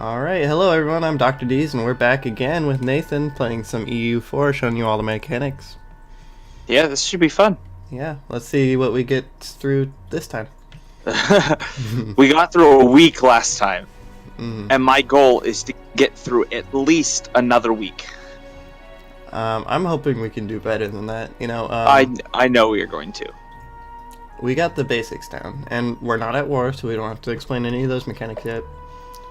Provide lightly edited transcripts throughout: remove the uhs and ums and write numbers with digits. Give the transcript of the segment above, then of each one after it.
Alright, hello everyone, I'm Dr. Dees, and we're back again with Nathan playing some EU4, showing you all the mechanics. Yeah, this should be fun. Yeah, let's see what we get through this time. We got through a week last time, Mm. and my goal is to get through at least another week. I'm hoping we can do better than that. I know we are going to. We got the basics down, and we're not at war, so we don't have to explain any of those mechanics yet.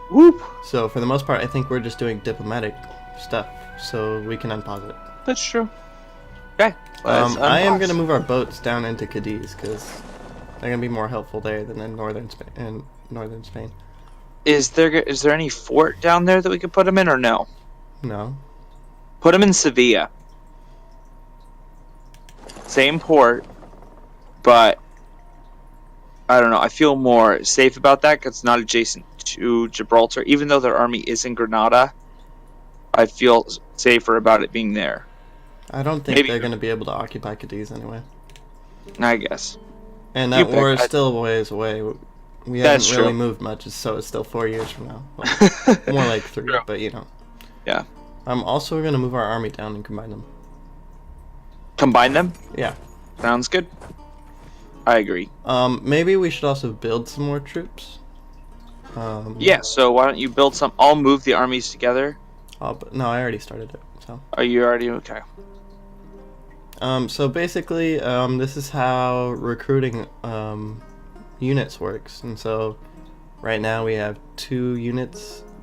Whoop. So for the most part, I think we're just doing diplomatic stuff, so we can unpause it. That's true. Okay. I am going to move our boats down into Cadiz, because they're going to be more helpful there than in northern Spain. Is there any fort down there that we could put them in, or no? No. Put them in Sevilla. Same port, but I don't know. I feel more safe about that because it's not adjacent to Gibraltar. Even though their army is in Granada, I feel safer about it being there. I don't think they're going to be able to occupy Cadiz anyway. I guess. And that war is still a ways away. We haven't really moved much, so it's still 4 years from now. Well, more like 3, but you know. Yeah. I'm also going to move our army down and combine them. Combine them? Yeah. Sounds good. I agree. Maybe we should also build some more troops. Yeah, so why don't you build some? I'll move the armies together. But no, I already started it. So. Are you already okay? So basically, this is how recruiting units works. And so right now we have two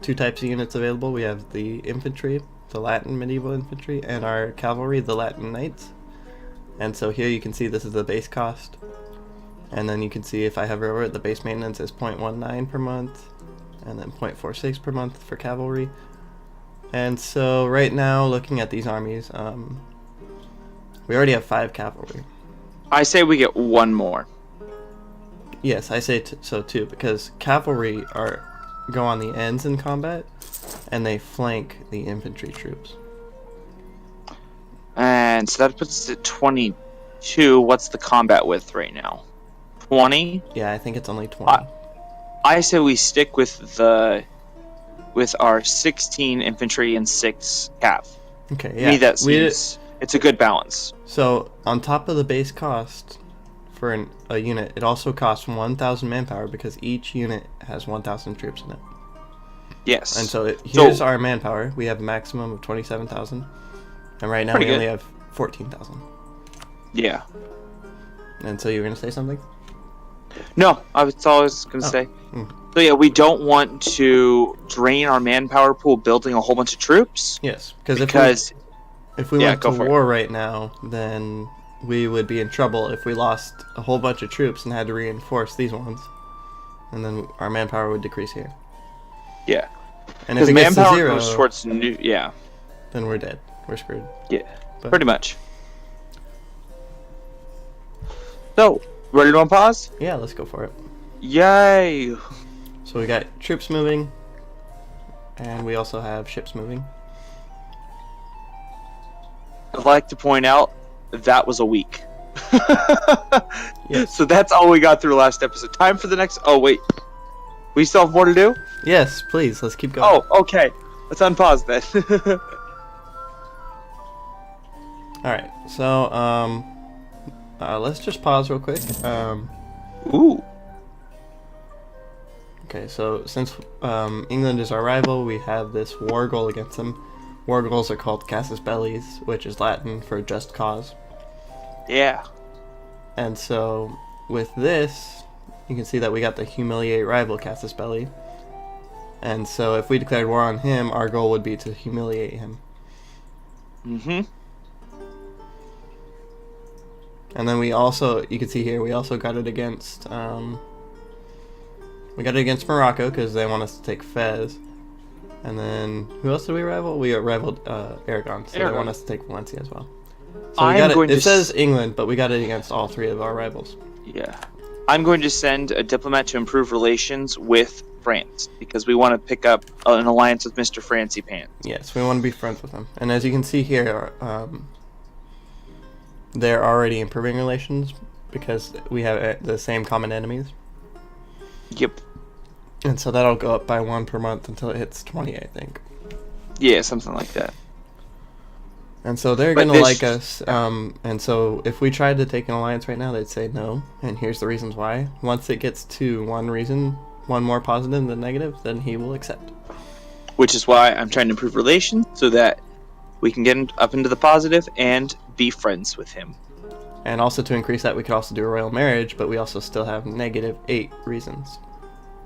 types of units available. We have the infantry, the Latin medieval infantry, and our cavalry, the Latin knights. And so here you can see this is the base cost. And then you can see if I hover over it, the base maintenance is 0.19 per month, and then 0.46 per month for cavalry. And so right now, looking at these armies, we already have 5 cavalry. I say we get one more. Yes, I say so too, because cavalry go on the ends in combat, and they flank the infantry troops. And so that puts us at 22. What's the combat width right now? 20? Yeah, I think it's only 20. I say we stick with our 16 infantry and 6 cav. Okay, yeah. To me, that seems it's a good balance. So on top of the base cost for a unit, it also costs 1,000 manpower because each unit has 1,000 troops in it. Yes. And so here's our manpower. We have a maximum of 27,000, and right now we only have 14,000. Yeah. And so you were gonna say something? No, I was always gonna say. So yeah, we don't want to drain our manpower pool building a whole bunch of troops. Yes, because if we went to war right now, then we would be in trouble if we lost a whole bunch of troops and had to reinforce these ones, and then our manpower would decrease here. Yeah, and if it gets to 0, goes towards then we're dead. We're screwed. Yeah, pretty much. So, ready to unpause? Yeah, let's go for it. Yay! So we got troops moving, and we also have ships moving. I'd like to point out that was a week. Yes. So that's all we got through last episode. Time for the next... Oh, wait. We still have more to do? Yes, please. Let's keep going. Oh, okay. Let's unpause then. Alright, so, let's just pause real quick. Ooh. Okay, so since England is our rival, we have this war goal against them. War goals are called casus bellis, which is Latin for just cause. Yeah. And so with this, you can see that we got the humiliate rival casus belli. And so if we declared war on him, our goal would be to humiliate him. Mm-hmm. And then we also, you can see here, we also got it against, Morocco because they want us to take Fez. And then, who else did we rival? We rivaled Aragon, so they want us to take Valencia as well. So we got it. It says England, but we got it against all 3 of our rivals. Yeah. I'm going to send a diplomat to improve relations with France because we want to pick up an alliance with Mr. Francie Pants. Yes, we want to be friends with him. And as you can see here, they're already improving relations because we have the same common enemies. Yep. And so that'll go up by 1 per month until it hits 20, I think. Yeah, something like that. And so they're But going to this- like us. And so if we tried to take an alliance right now, they'd say no. And here's the reasons why. Once it gets to one more positive than negative, then he will accept. Which is why I'm trying to improve relations so that we can get up into the positive and be friends with him. And also to increase that, we could also do a royal marriage, but we also still have -8 reasons.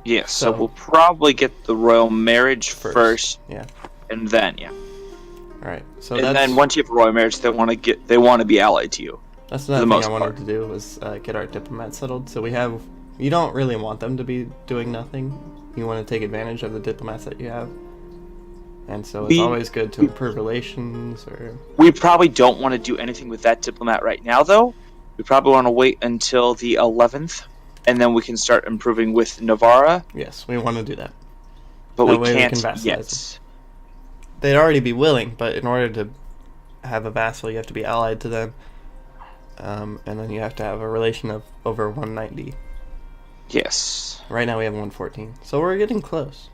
Yes, so So- we'll probably get the royal marriage first Yeah. and then, yeah. All right. So And that's, then once you have a royal marriage, they want to be allied to you. that's the another thing most I wanted part. to do was get our diplomats settled. So you don't really want them to be doing nothing. You want to take advantage of the diplomats that you have. And so it's We- always good to improve relations or... We probably don't want to do anything with that diplomat right now, though. We probably want to wait until the 11th, and then we can start improving with Navarra, Yes, we want to do that. but That we way we can't can vassalize yet. They'd already be willing, but in order to have a vassal, you have to be allied to them. And then you have to have a relation of over 190. Yes. Right now we have 114. So we're getting close.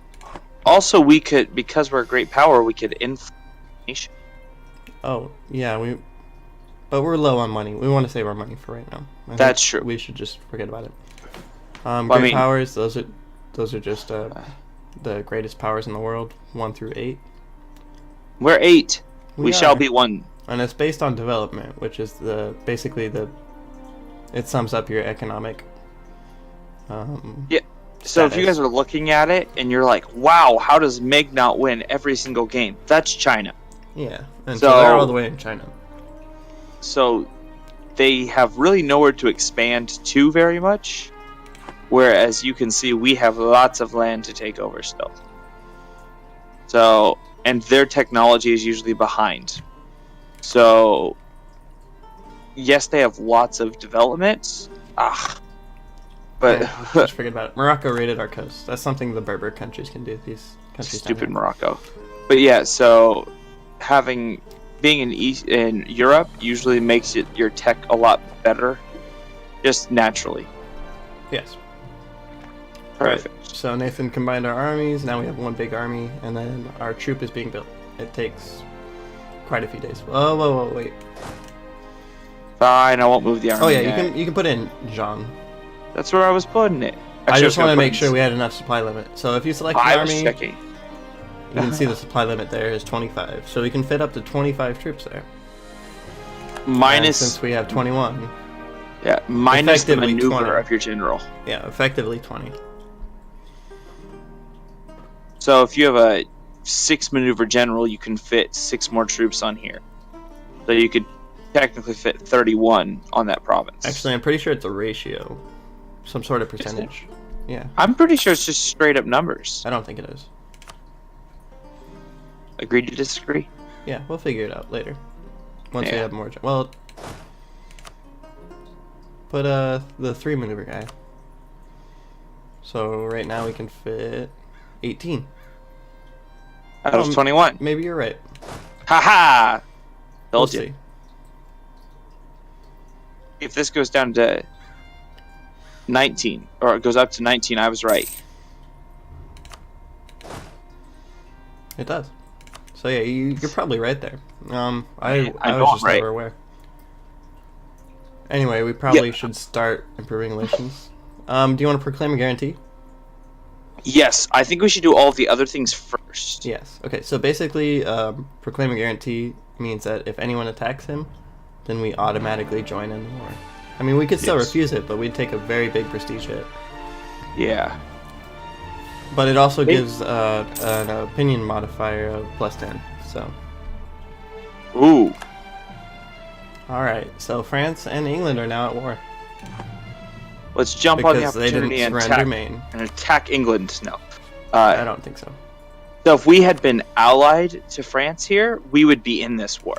Also, we could, because we're a great power, we could inflation. Oh, yeah, but we're low on money. We want to save our money for right now. I think That's true. We should just forget about it. I Great mean- powers, those are just the greatest powers in the world, 1 through 8. We're 8. We shall are. be 1. And it's based on development, which is it sums up your economic. Yeah. So if you status. guys are looking at it and you're like, wow, how does Meg not win every single game? That's China. Yeah, and so they're all the way in China. So they have really nowhere to expand to very much. Whereas you can see we have lots of land to take over still. So, and their technology is usually behind. So, yes, they have lots of development. But Yeah, just forget about it. Morocco raided our coast. That's something the Berber countries can do. These countries don't stupid have. Morocco. But yeah, so being in Europe usually makes your tech a lot better, just naturally. Yes. Perfect. Right. So Nathan combined our armies. Now we have one big army, and then our troop is being built. It takes quite a few days. Whoa, wait. Fine, I won't move the army. Oh yeah, yet. you can put in Jean. That's where I was putting it. I just want to make put sure in- we had enough supply limit. So if you select the I was army, checking. you can see the supply limit there is 25. So we can fit up to 25 troops there. And Minus, since we have 21, minus the effectively maneuver 20. of your general. yeah, effectively 20. So if you have a 6 maneuver general, you can fit 6 more troops on here. So you could technically fit 31 on that province. Actually, I'm pretty sure it's a ratio, some sort of percentage. Yeah, I'm pretty sure it's just straight up numbers. I don't think it is. Agree to disagree? Yeah, we'll figure it out later. Once we Yeah. have more. Well, put the 3 maneuver guy. So right now we can fit 18. That was 21. Maybe you're right. Haha! We'll Told you. see. If this goes down to 19, or it goes up to 19, I was right. It does. So yeah, you're probably right there. I know was I'm just right. never aware. Anyway, we probably should start improving relations. Do you want to proclaim a guarantee? Yes, I think we should do all of the other things first. Yes. Okay, so basically, proclaim a guarantee means that if anyone attacks him, then we automatically join in the war. I mean, we could still Yes. refuse it, but we'd take a very big prestige hit. Yeah. But it also Maybe- gives an opinion modifier of +10. So, Ooh. all right. So France and England are now at war Let's jump on the because they didn't opportunity and surrender attack, Maine. and attack England. No. I don't think so. So if we had been allied to France here, we would be in this war.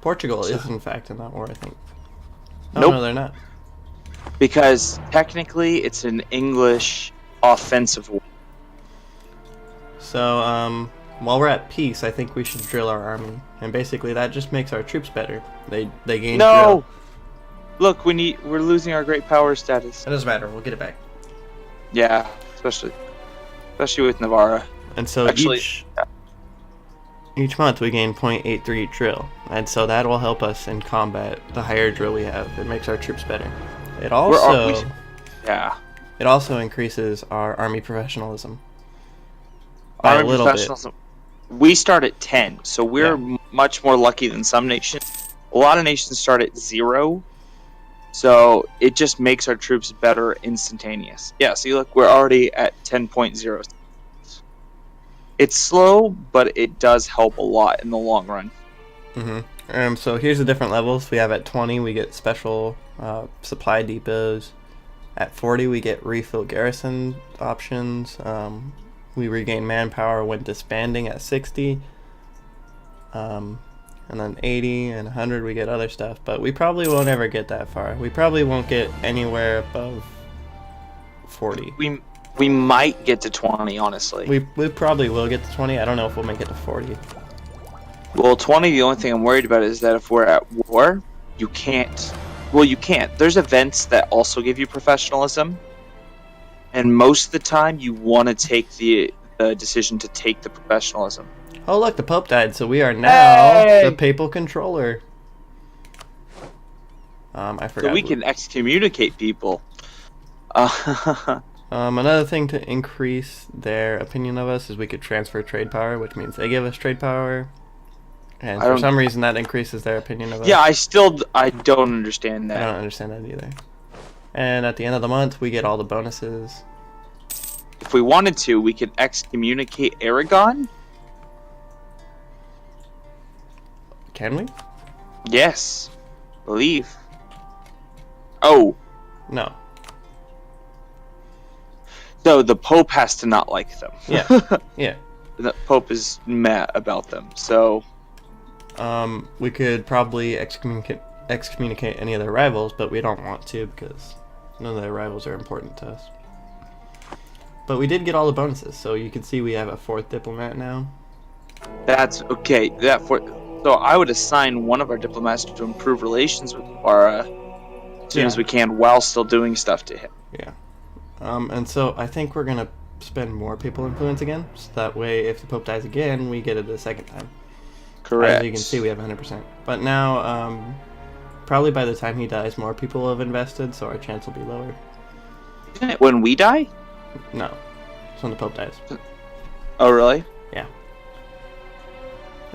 Portugal is in fact in that war, I think. Oh, Nope. no, they're not. Because technically it's an English offensive war. So, while we're at peace, I think we should drill our army, and basically that just makes our troops better. They gain No! drill. Look, we're losing our great power status. It doesn't matter. We'll get it back. Yeah. especially with Navarra. And so Actually, each month we gain 0.83 drill, and so that will help us in combat. The higher drill we have, it makes our troops better. It also it also increases our army professionalism by a little bit. We start at 10, so we're much more lucky than some nations. A lot of nations start at 0, so it just makes our troops better instantaneous. Yeah, see, look, we're already at 10.0. It's slow, but it does help a lot in the long run. So here's the different levels. We have at 20, we get special supply depots. At 40, we get refill garrison options. We regain manpower when disbanding at 60. And then 80 and 100, we get other stuff. But we probably won't ever get that far. We probably won't get anywhere above 40. We might get to 20, honestly. We probably will get to 20. I don't know if we'll make it to 40. Well, 20, the only thing I'm worried about is that if we're at war, you can't. Well, you can't. There's events that also give you professionalism. And most of the time, you want to take the decision to take the professionalism. Oh, look, the Pope died, so we are now the papal controller. I forgot. So we can excommunicate people. Another thing to increase their opinion of us is we could transfer trade power, which means they give us trade power. And for some reason, that increases their opinion of us. Yeah, I don't understand that. I don't understand that either. And at the end of the month, we get all the bonuses. If we wanted to, we could excommunicate Aragon. Can we? Yes. Believe. Oh. No. So the Pope has to not like them. Yeah. Yeah. The Pope is mad about them, so... we could probably excommunicate any of their rivals, but we don't want to because none of their rivals are important to us. But we did get all the bonuses, so you can see we have a 4th diplomat now. That's okay. So I would assign one of our diplomats to improve relations with Navarra as soon as we can, while still doing stuff to him. Yeah. And so I think we're gonna spend more papal influence again, so that way if the Pope dies again, we get it the second time. Correct. As you can see, we have 100%. But now, probably by the time he dies, more people will have invested, so our chance will be lower. Isn't it when we die? No. It's when the Pope dies. Oh, really? Yeah.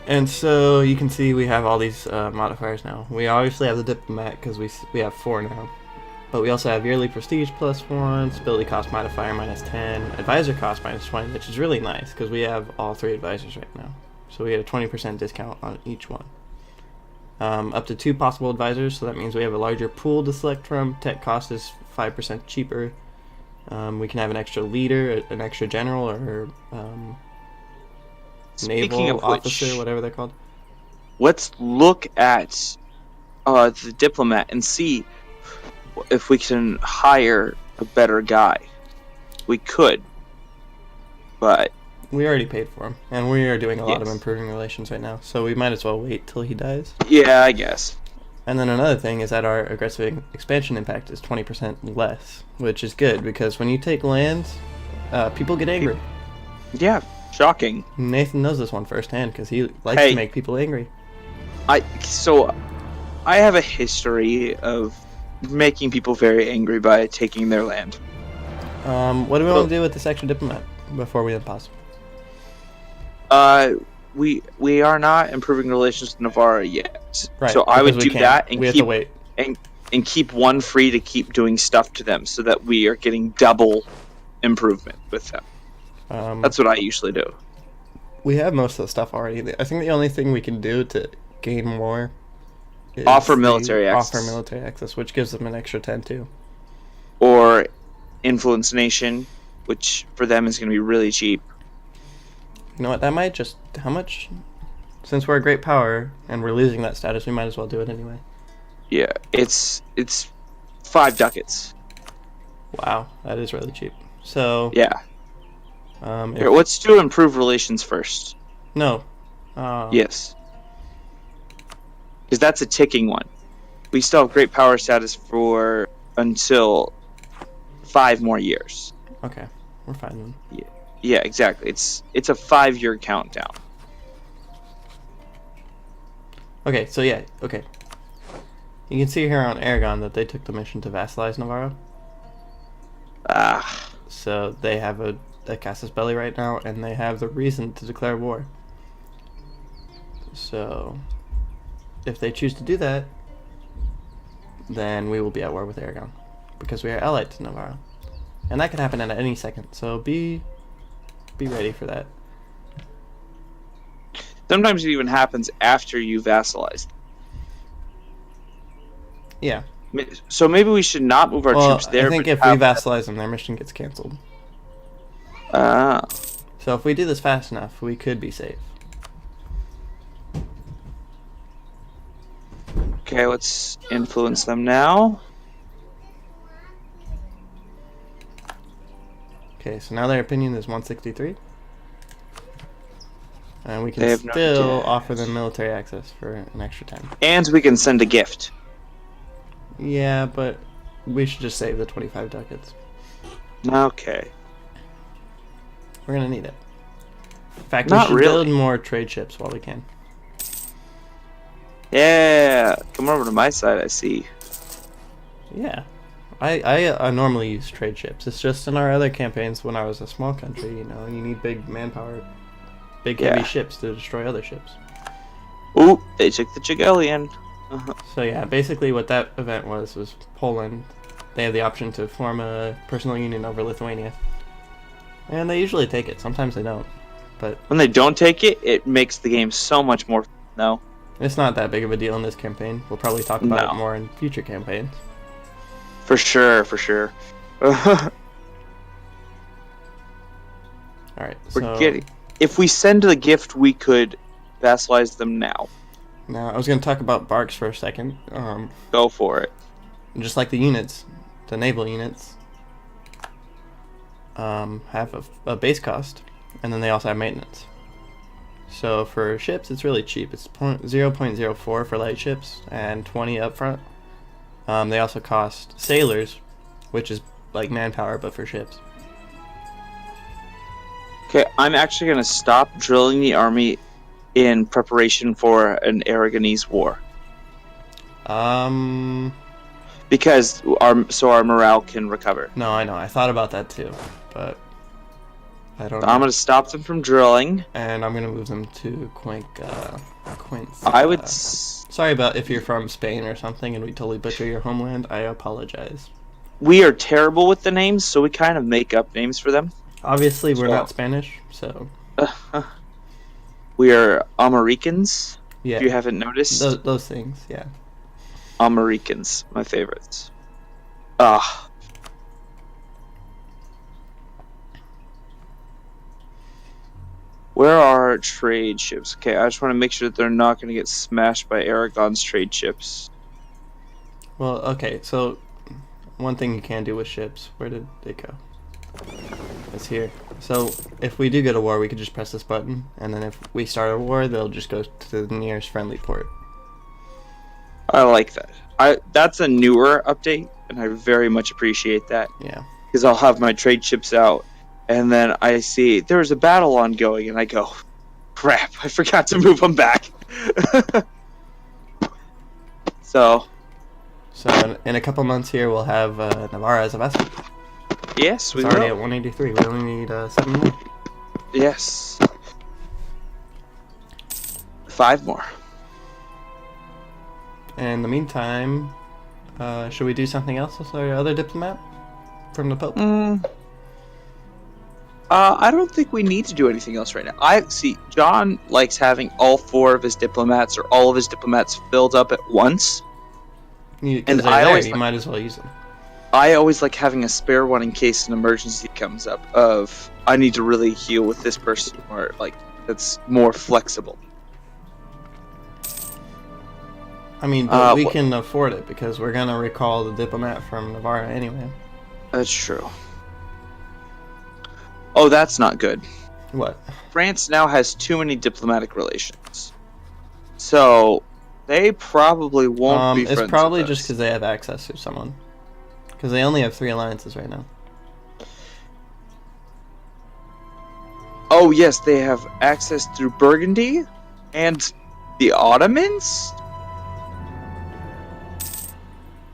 And so you can see we have all these modifiers now. We obviously have the diplomat because we have 4 now. But we also have yearly prestige +1, stability cost modifier -10, advisor cost -20, which is really nice because we have all 3 advisors right now. So we get a 20% discount on each one. Up to 2 possible advisors, so that means we have a larger pool to select from. Tech cost is 5% cheaper. We can have an extra leader, an extra general, or naval officer, whatever they're called. Let's look at the diplomat and see if we can hire a better guy. We could, but we already paid for him, and we are doing a lot of improving relations right now, so we might as well wait till he dies. Yeah, I guess. And then another thing is that our aggressive expansion impact is 20% less, which is good, because when you take lands, people get angry. Yeah, shocking. Nathan knows this one firsthand, because he likes to make people angry. I have a history of making people very angry by taking their land. What do we want to do with this extra diplomat before we unpause? We are not improving relations with Navarra yet. Right, so I would do that and keep wait. And keep one free to keep doing stuff to them so that we are getting double improvement with them. That's what I usually do. We have most of the stuff already. I think the only thing we can do to gain more is offer military access, which gives them an extra 10 too. Or influence nation, which for them is going to be really cheap. You know what? That might just... How much? Since we're a great power and we're losing that status, we might as well do it anyway. Yeah, it's 5 ducats. Wow, that is really cheap. So... Yeah. Here, let's do improve relations first. No. Yes. Because that's a ticking one. We still have great power status for until 5 more years. Okay. we're fine then. Yeah, exactly. It's a 5-year countdown. Okay, so yeah, okay. You can see here on Aragon that they took the mission to vassalize Navarro. Ah, So they have a casus belli right now, and they have the reason to declare war. So if they choose to do that, then we will be at war with Aragon, because we are allied to Navarro. And that could happen at any second, so be ready for that. sometimes it even happens after you vassalize. Yeah. So maybe we should not move our troops there. I think but if we vassalize them, their mission gets canceled. Ah. So if we do this fast enough, we could be safe. Okay, let's influence them now. Okay, so now their opinion is 163. And we They can have no still debt. offer them military access for an extra 10. And we can send a gift. Yeah, but we should just save the 25 ducats. Okay. We're gonna need it. In fact, Not we should really. build more trade ships while we can. Yeah, come over to my side, I see. Yeah. I normally use trade ships. It's just in our other campaigns when I was a small country, you know, you need big manpower, big heavy Yeah. ships to destroy other ships. Ooh, they took the Jagellian. So yeah, basically what that event was Poland. They have the option to form a personal union over Lithuania. And they usually take it. Sometimes they don't. But When they don't take it, it makes the game so much more. No. it's not that big of a deal in this campaign. We'll probably talk about No. it more in future campaigns. For sure, for sure. Alright, We're so getting. If we send the gift, we could vassalize them now. now I was going to talk about barks for a second. Go for it. Just like the units, the naval units have a base cost, and then they also have maintenance. So for ships, it's really cheap. It's 0.04 for light ships and 20 up front. They also cost sailors, which is like manpower, but for ships. Okay, I'm actually going to stop drilling the army in preparation for an Aragonese war. Because our morale can recover. No, I know. I thought about that too, but I don't know. I'm going to stop them from drilling. And I'm gonna move them to Quince. I would. Sorry about if you're from Spain or something and we totally butcher your homeland. I apologize. We are terrible with the names, so we kind of make up names for them. Obviously, we're So- not Spanish, so We are Americans. yeah. If you haven't noticed, Those things, yeah. Americans, my favorites. Ah. Where are our trade ships? Okay, I just want to make sure that they're not going to get smashed by Aragon's trade ships. Well, okay. So one thing you can do with ships. Where did they go? It's here. So if we do go to war, we could just press this button, and then if we start a war, they'll just go to the nearest friendly port. I like that. That's a newer update, and I very much appreciate that. Yeah. Because I'll have my trade ships out, and then I see there's a battle ongoing, and I go, crap, I forgot to move them back. So in a couple months here, we'll have Navarra as a vessel. yes, we It's already will. at 183. We only need 7 more. Yes. 5 more. In the meantime, should we do something else with our other diplomat from the Pope? I don't think we need to do anything else right now. I see John likes having all 4 of his diplomats or all of his diplomats filled up at once. And and they're I there, always you like- might as well use them. I always like having a spare one in case an emergency comes up of I need to really heal with this person or like that's more flexible. I mean, but we wh- can afford it because we're gonna recall the diplomat from Navarra anyway. That's true. Oh, that's not good. What? France now has too many diplomatic relations. So they probably won't be friends It's probably with just us. because they have access to someone. Because they only have 3 alliances right now. Oh yes, they have access through Burgundy and the Ottomans.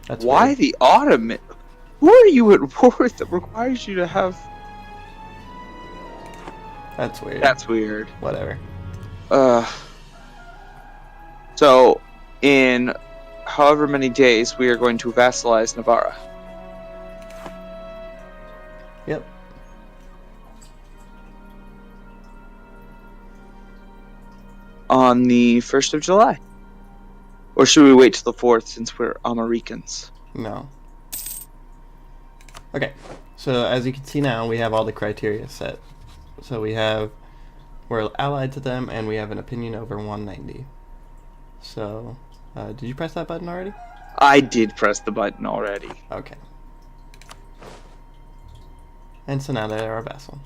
That's Why weird. the Ottoman? Who are you at war with that requires you to have? That's weird. That's weird. Whatever. So, in however many days, we are going to vassalize Navarra. Yep. On the 1st of July. Or should we wait till the 4th since we're Americans? No. Okay. So as you can see now, we have all the criteria set. So we're allied to them, and we have an opinion over 190. So, did you press that button already? I did press the button already. Okay. And so now they're our vassal.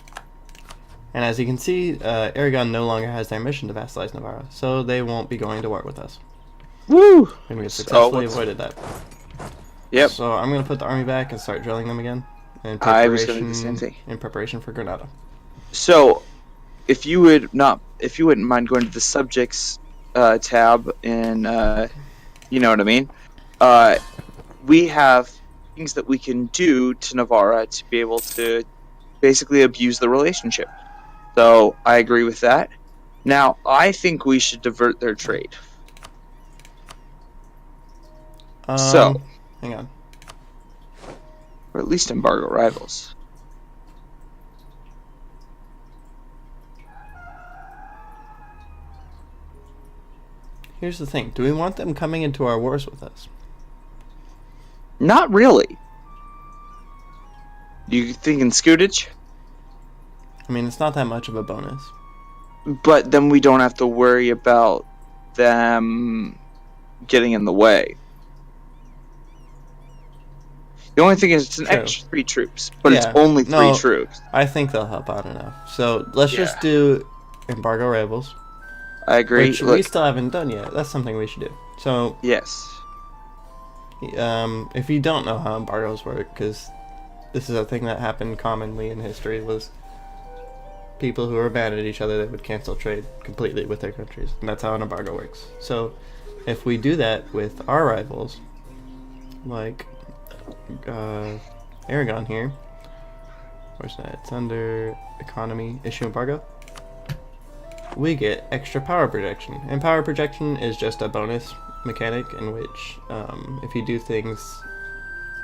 And as you can see, Aragon no longer has their mission to vassalize Navarra, so they won't be going to war with us. Woo! And we successfully avoided that. Yep. So I'm going to put the army back and start drilling them again. I was going to do the same thing. In preparation for Granada. So, if you wouldn't mind going to the subjects tab, and you know what I mean, we have things that we can do to Navarra to be able to basically abuse the relationship. So I agree with that. Now I think we should divert their trade. So, hang on. or at least embargo rivals. Here's the thing. Do we want them coming into our wars with us? Not really. You thinking Scutich? I mean, it's not that much of a bonus. But then we don't have to worry about them getting in the way. The only thing is it's an True. extra 3 troops, but it's Yeah. only 3 No. troops. I think they'll help out enough. So let's Yeah. just do embargo rivals, I agree. which Look, we still haven't done yet. That's something we should do. So yes. if you don't know how embargoes work, because this is a thing that happened commonly in history, was people who were mad at each other that would cancel trade completely with their countries, and that's how an embargo works. So if we do that with our rivals, like Aragon here, where's that? It's under economy, issue embargo. We get extra power projection, and power projection is just a bonus mechanic in which if you do things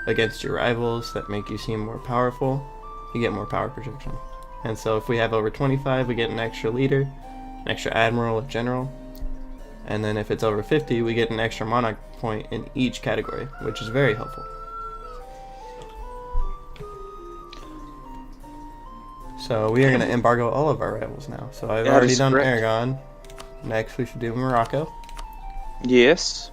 against your rivals that make you seem more powerful, you get more power projection. And so if we have over 25, we get an extra leader, an extra admiral or general, and then if it's over 50, we get an extra monarch point in each category, which is very helpful. So we are going to embargo all of our rivals now. So I've That already is done correct. Aragon. Next we should do Morocco. Yes.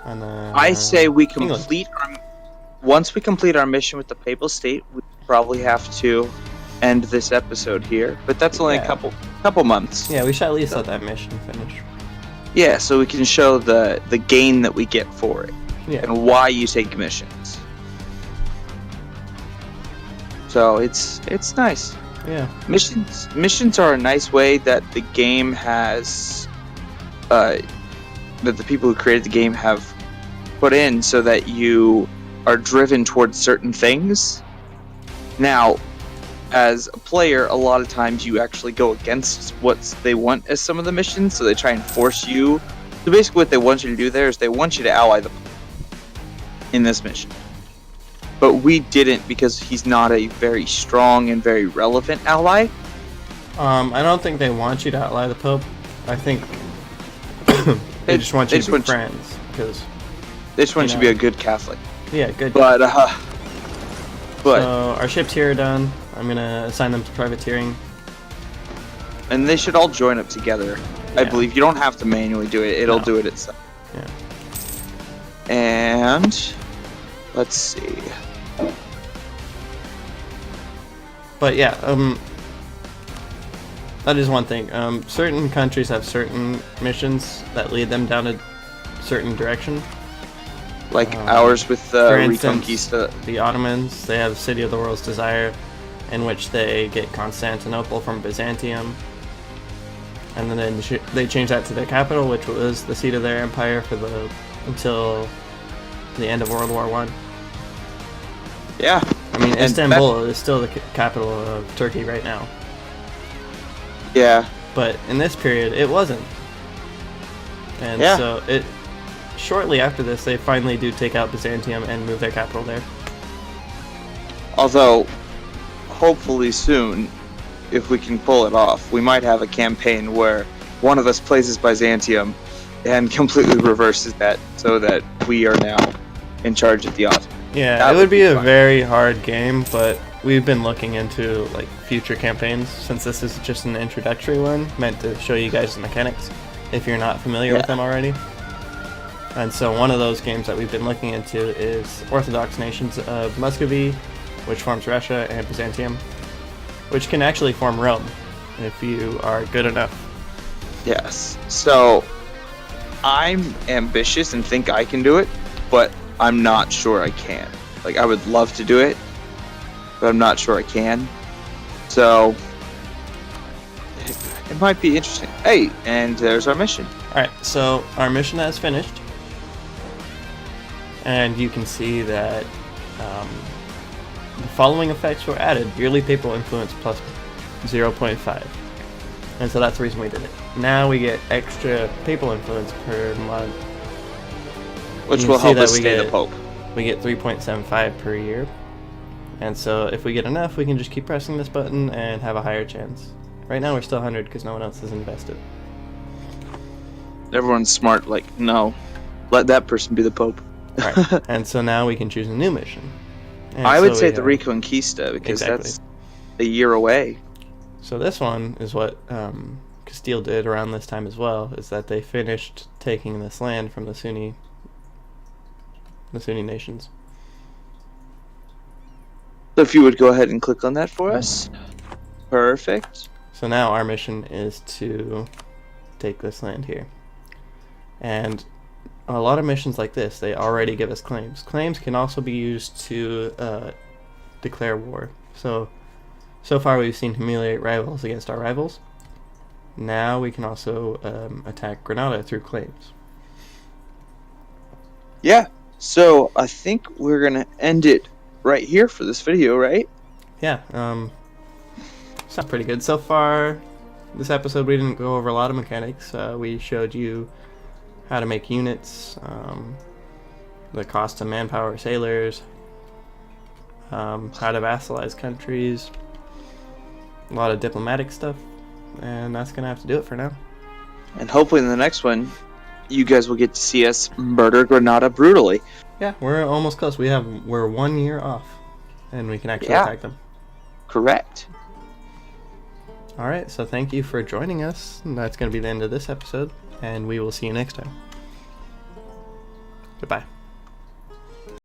And then I say we England. complete once we complete our mission with the Papal State, we probably have to end this episode here. But that's only Yeah. a couple months. Yeah, we should at least let that mission finish. Yeah, so we can show the gain that we get for it Yeah. and why you take missions. So it's nice. Yeah. Missions are a nice way that the game has that the people who created the game have put in so that you are driven towards certain things. Now, as a player, a lot of times you actually go against what they want as some of the missions, so they try and force you. So basically what they want you to do there is they want you to ally them in this mission. But we didn't because he's not a very strong and very relevant ally. I don't think they want you to ally the Pope. I think they just want you to be friends. Because They just want you to be a good Catholic. yeah, good. But So our ships here are done. I'm gonna assign them to privateering. and they should all join up together. I Yeah. believe you don't have to manually do it; it'll No. do it itself. Yeah. And let's see. But yeah, that is one thing. Certain countries have certain missions that lead them down a certain direction. Like ours with For instance, Reconquista. the Ottomans, they have City of the World's Desire, in which they get Constantinople from Byzantium, and then they changed that to their capital, which was the seat of their empire until the end of World War I. Yeah. I mean, Istanbul is still the capital of Turkey right now. Yeah. But in this period, it wasn't. And so shortly after this, they finally do take out Byzantium and move their capital there. Although, hopefully soon, if we can pull it off, we might have a campaign where one of us places Byzantium and completely reverses that, so that we are now in charge of the Ottomans. Yeah, that it would be a fun. very hard game, but we've been looking into like future campaigns, since this is just an introductory one meant to show you guys the mechanics if you're not familiar with them already. And so one of those games that we've been looking into is Orthodox nations of Muscovy, which forms Russia, and Byzantium, which can actually form Rome if you are good enough. Yes. So I'm ambitious and think I can do it, but I'm not sure I can. Like, I would love to do it, but I'm not sure I can. So it might be interesting. Hey, and there's our mission. Alright, so our mission has finished. And you can see that the following effects were added. Yearly papal influence plus 0.5. And so that's the reason we did it. Now we get extra papal influence per month. Which will help us stay the Pope. We get 3.75 per year. And so if we get enough, we can just keep pressing this button and have a higher chance. Right now we're still 100 because no one else has invested. Everyone's smart, like, no, let that person be the Pope. Right. And so now we can choose a new mission. And I would so say the Reconquista, because that's a year away. So this one is what Castile did around this time as well, is that they finished taking this land from the Sunni nations. So if you would go ahead and click on that for us. Perfect. So now our mission is to take this land here. And a lot of missions like this, they already give us claims. Claims can also be used to declare war. So far we've seen humiliate rivals against our rivals. Now we can also attack Granada through claims. Yeah, so I think we're going to end it right here for this video, right? Yeah, it's not pretty good. So far, this episode we didn't go over a lot of mechanics. We showed you how to make units, the cost of manpower, sailors, how to vassalize countries, a lot of diplomatic stuff, and that's gonna have to do it for now. And hopefully in the next one, you guys will get to see us murder Granada brutally. Yeah, we're almost close. We're 1 year off, and we can actually attack them. Correct. All right, so thank you for joining us. That's gonna be the end of this episode, and we will see you next time. Goodbye.